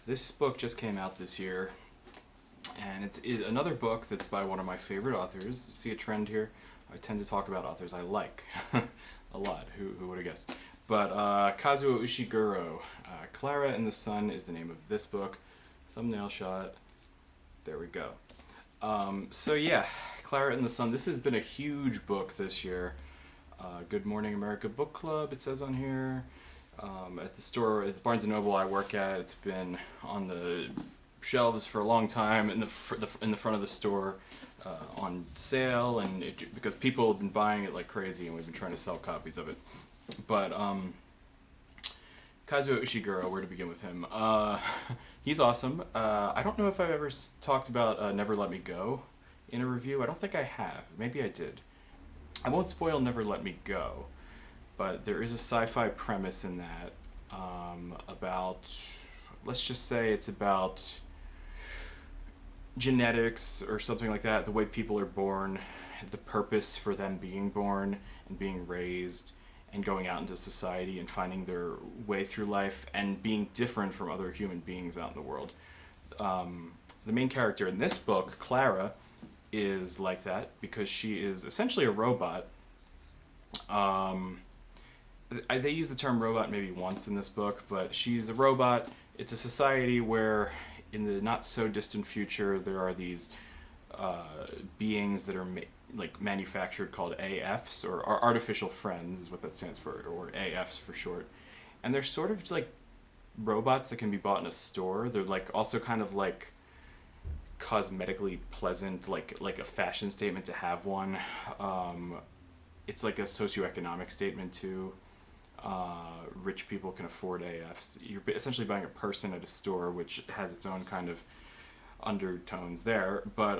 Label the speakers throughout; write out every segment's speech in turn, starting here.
Speaker 1: This book just came out this year, and it's another book that's by one of my favorite authors. See a trend here? I tend to talk about authors I like a lot. Who would have guessed? But Kazuo Ishiguro, Klara and the Sun is the name of this book. Thumbnail shot. There we go. So yeah, Klara and the Sun. This has been a huge book this year. Good Morning America Book Club, it says on here. At the store, at the Barnes & Noble I work at, it's been on the shelves for a long time in the front of the store on sale, and because people have been buying it like crazy, and we've been trying to sell copies of it. But Kazuo Ishiguro, where to begin with him? He's awesome. I don't know if I've ever talked about Never Let Me Go in a review. I don't think I have. Maybe I did. I won't spoil Never Let Me Go, but there is a sci-fi premise in that about, let's just say it's about genetics or something like that, the way people are born, the purpose for them being born and being raised and going out into society and finding their way through life and being different from other human beings out in the world. The main character in this book, Klara, is like that because she is essentially a robot. They use the term robot maybe once in this book, but she's a robot. It's a society where in the not so distant future there are these beings that are manufactured called AFs, or artificial friends is what that stands for, or AFs for short. And they're sort of just like robots that can be bought in a store. They're like also kind of like cosmetically pleasant, like a fashion statement to have one. It's like a socioeconomic statement too. Rich people can afford AFs. You're essentially buying a person at a store, which has its own kind of undertones there. But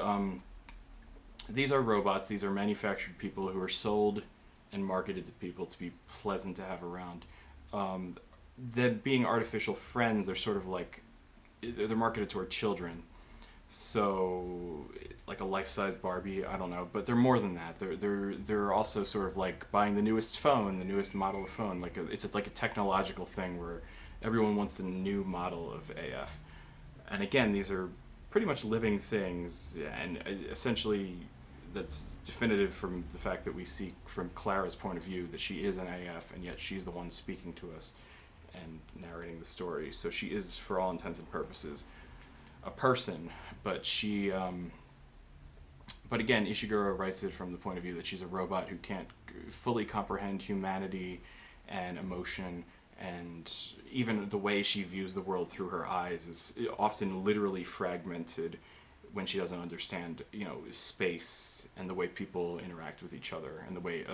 Speaker 1: these are robots. These are manufactured people who are sold and marketed to people to be pleasant to have around. Them being artificial friends, they're sort of like, they're marketed toward children. So like a life-size Barbie, I don't know, but they're more than that. They're also sort of like buying the newest phone, the newest model of phone. It's like a technological thing where everyone wants the new model of AF. And again, these are pretty much living things, and essentially that's definitive from the fact that we see from Klara's point of view that she is an AF, and yet she's the one speaking to us and narrating the story. So she is, for all intents and purposes, a person, but she but again, Ishiguro writes it from the point of view that she's a robot who can't fully comprehend humanity and emotion, and even the way she views the world through her eyes is often literally fragmented when she doesn't understand, space and the way people interact with each other and the way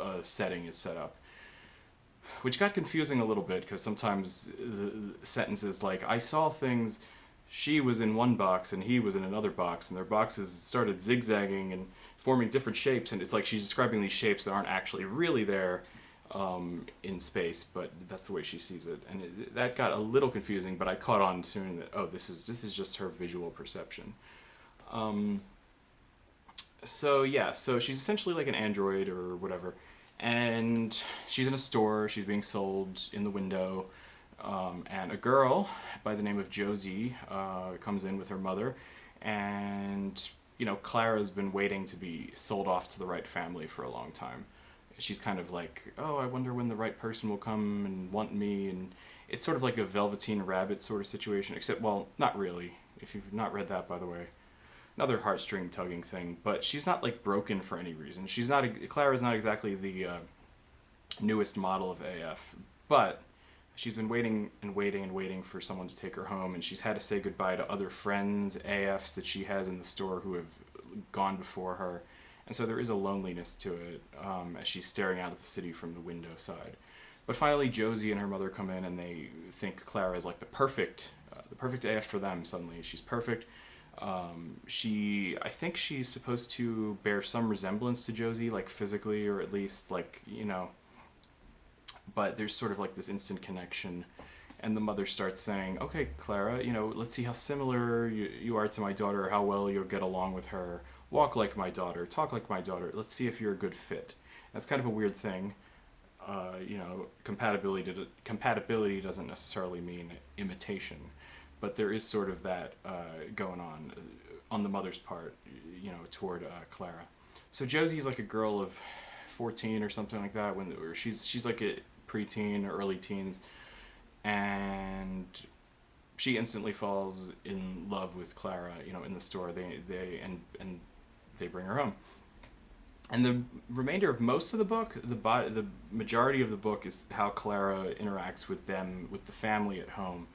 Speaker 1: a setting is set up. Which got confusing a little bit because sometimes the sentences like, I saw things, she was in one box and he was in another box, and their boxes started zigzagging and forming different shapes, and it's like she's describing these shapes that aren't actually really there in space, but that's the way she sees it, and that got a little confusing. But I caught on soon that this is just her visual perception. So she's essentially like an android or whatever, and she's in a store. She's being sold in the window. And a girl by the name of Josie comes in with her mother, and Klara's been waiting to be sold off to the right family for a long time. She's kind of like, I wonder when the right person will come and want me, and it's sort of like a Velveteen Rabbit sort of situation, except, well, not really, if you've not read that, by the way. Another heartstring tugging thing, but she's not like broken for any reason. Klara's not exactly the newest model of AF, but she's been waiting and waiting and waiting for someone to take her home, and she's had to say goodbye to other friends, AFs, that she has in the store who have gone before her. And so there is a loneliness to it as she's staring out at the city from the window side. But finally, Josie and her mother come in, and they think Klara is like the perfect AF for them. Suddenly, she's perfect. I think she's supposed to bear some resemblance to Josie, like physically, or at least but there's sort of like this instant connection, and the mother starts saying, okay, Klara, let's see how similar you are to my daughter, how well you'll get along with her, walk like my daughter, talk like my daughter, let's see if you're a good fit. That's kind of a weird thing. Compatibility doesn't necessarily mean imitation. but there is sort of that going on the mother's part, toward Klara. So Josie's like a girl of 14 or something like that, or she's like a preteen or early teens, and she instantly falls in love with Klara. In the store, and they bring her home. And the remainder of most of the book, the majority of the book, is how Klara interacts with the family at home.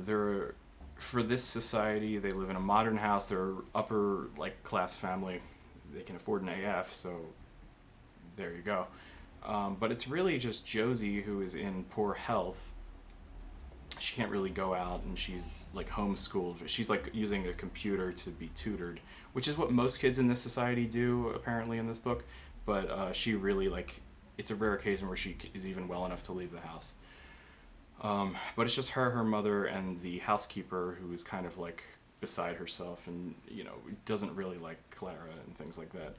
Speaker 1: They're For this society, they live in a modern house. They're upper class family. They can afford an AF, so there you go. But it's really just Josie, who is in poor health. She can't really go out, and she's homeschooled. She's using a computer to be tutored, which is what most kids in this society do, apparently, in this book. But she really it's a rare occasion where she is even well enough to leave the house. But it's just her mother, and the housekeeper, who is kind of beside herself, and doesn't really like Klara and things like that.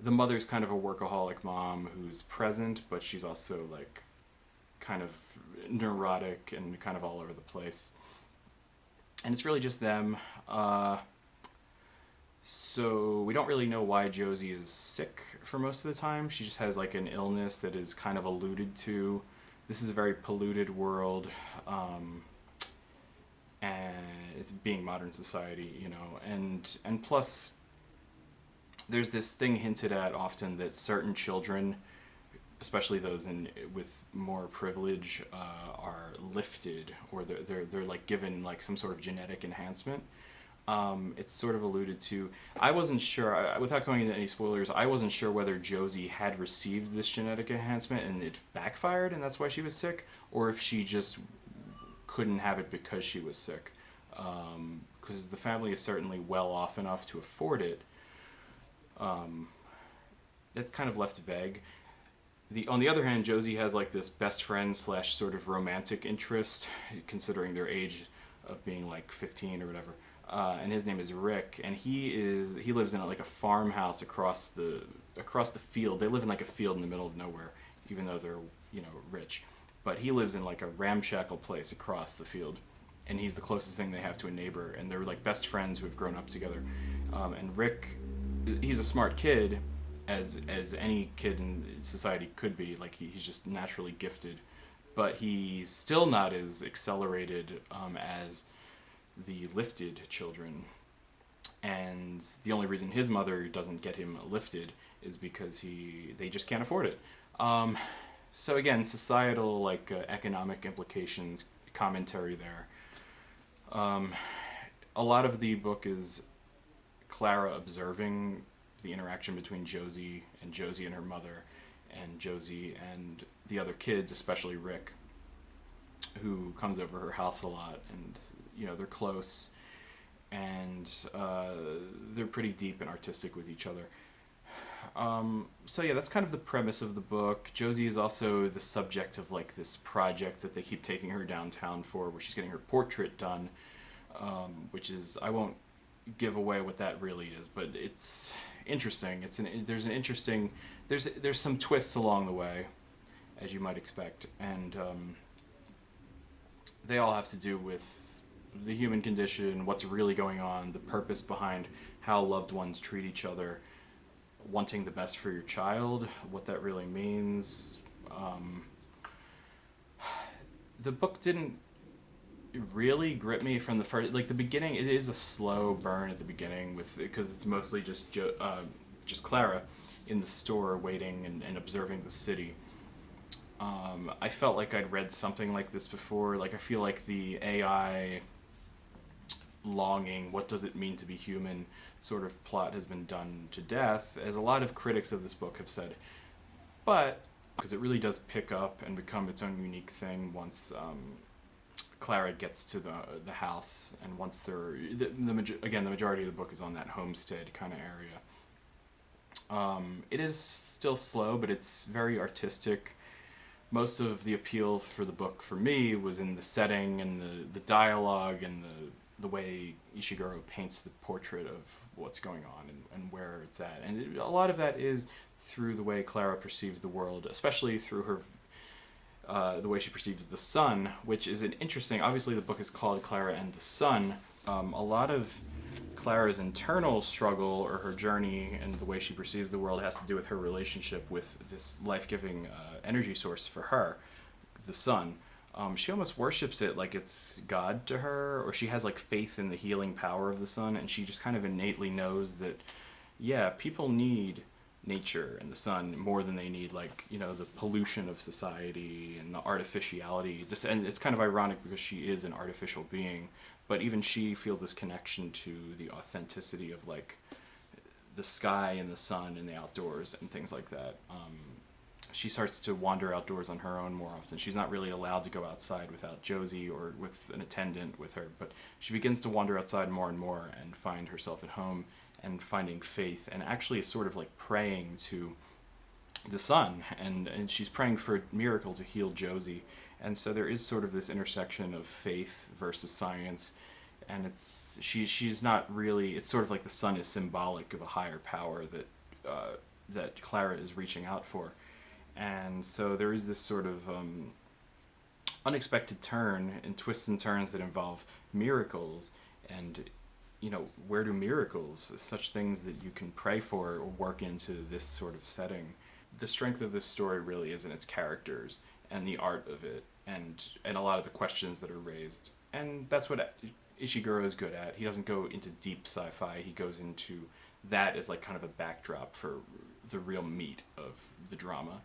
Speaker 1: The mother's kind of a workaholic mom who's present, but she's also kind of neurotic and kind of all over the place. And it's really just them. So we don't really know why Josie is sick for most of the time. She just has an illness that is kind of alluded to. This is a very polluted world, and it's being modern society, and plus there's this thing hinted at often that certain children, especially those with more privilege, are lifted, or they're given some sort of genetic enhancement. It's sort of alluded to. I wasn't sure, without going into any spoilers, I wasn't sure whether Josie had received this genetic enhancement and it backfired and that's why she was sick, or if she just couldn't have it because she was sick. Because the family is certainly well off enough to afford it. It's kind of left vague. On the other hand, Josie has this best friend / sort of romantic interest, considering their age of being 15 or whatever. And his name is Rick, and he lives in a farmhouse across the field. They live in a field in the middle of nowhere, even though they're rich. But he lives in a ramshackle place across the field, and he's the closest thing they have to a neighbor, and they're best friends who have grown up together. And Rick, he's a smart kid, as any kid in society could be. He's just naturally gifted, but he's still not as accelerated as the lifted children. And the only reason his mother doesn't get him lifted is because they just can't afford it. So again, societal economic implications, commentary there. A lot of the book is Klara observing the interaction between Josie and her mother, and Josie and the other kids, especially Rick, who comes over her house a lot, and they're close, and they're pretty deep and artistic with each other. So yeah, that's kind of the premise of the book. Josie is also the subject of this project that they keep taking her downtown for, where she's getting her portrait done, which is, I won't give away what that really is, but it's interesting. There's some twists along the way, as you might expect, and they all have to do with the human condition, what's really going on, the purpose behind how loved ones treat each other, wanting the best for your child, what that really means. The book didn't really grip me from the first, the beginning. It is a slow burn at the beginning, because it's mostly just Klara in the store waiting and observing the city. I felt like I'd read something like this before. I feel like the AI longing, what does it mean to be human, sort of plot has been done to death, as a lot of critics of this book have said. But because it really does pick up and become its own unique thing once Klara gets to the house, and once the majority of the book is on that homestead kind of area. It is still slow, but it's very artistic. Most of the appeal for the book for me was in the setting and the dialogue and the way Ishiguro paints the portrait of what's going on and where it's at. And a lot of that is through the way Klara perceives the world, especially through the way she perceives the sun, which is an interesting. Obviously, the book is called Klara and the Sun. A lot of Klara's internal struggle or her journey and the way she perceives the world has to do with her relationship with this life-giving energy source for her, the sun. She almost worships it like it's God to her, or she has like faith in the healing power of the sun, and she just kind of innately knows that, yeah, people need nature and the sun more than they need, like, you know, the pollution of society and the artificiality. Just, and it's kind of ironic because she is an artificial being, but even she feels this connection to the authenticity of like the sky and the sun and the outdoors and things like that. She starts to wander outdoors on her own more often. She's not really allowed to go outside without Josie or with an attendant with her, but she begins to wander outside more and more and find herself at home and finding faith and actually sort of like praying to the sun, and she's praying for a miracle to heal Josie. And so there is sort of this intersection of faith versus science, and she's not really, it's sort of like the sun is symbolic of a higher power that Klara is reaching out for. And so there is this sort of unexpected turn and twists and turns that involve miracles. And, you know, where do miracles, such things that you can pray for, work into this sort of setting? The strength of this story really is in its characters and the art of it, and a lot of the questions that are raised. And that's what Ishiguro is good at. He doesn't go into deep sci-fi. He goes into that as like kind of a backdrop for the real meat of the drama.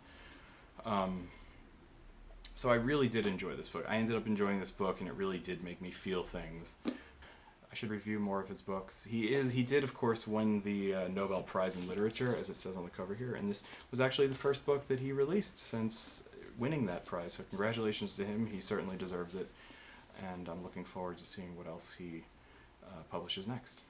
Speaker 1: So I really did enjoy this book. I ended up enjoying this book, and it really did make me feel things. I should review more of his books. He did, of course, win the Nobel Prize in Literature, as it says on the cover here, and this was actually the first book that he released since winning that prize. So congratulations to him. He certainly deserves it, and I'm looking forward to seeing what else he publishes next.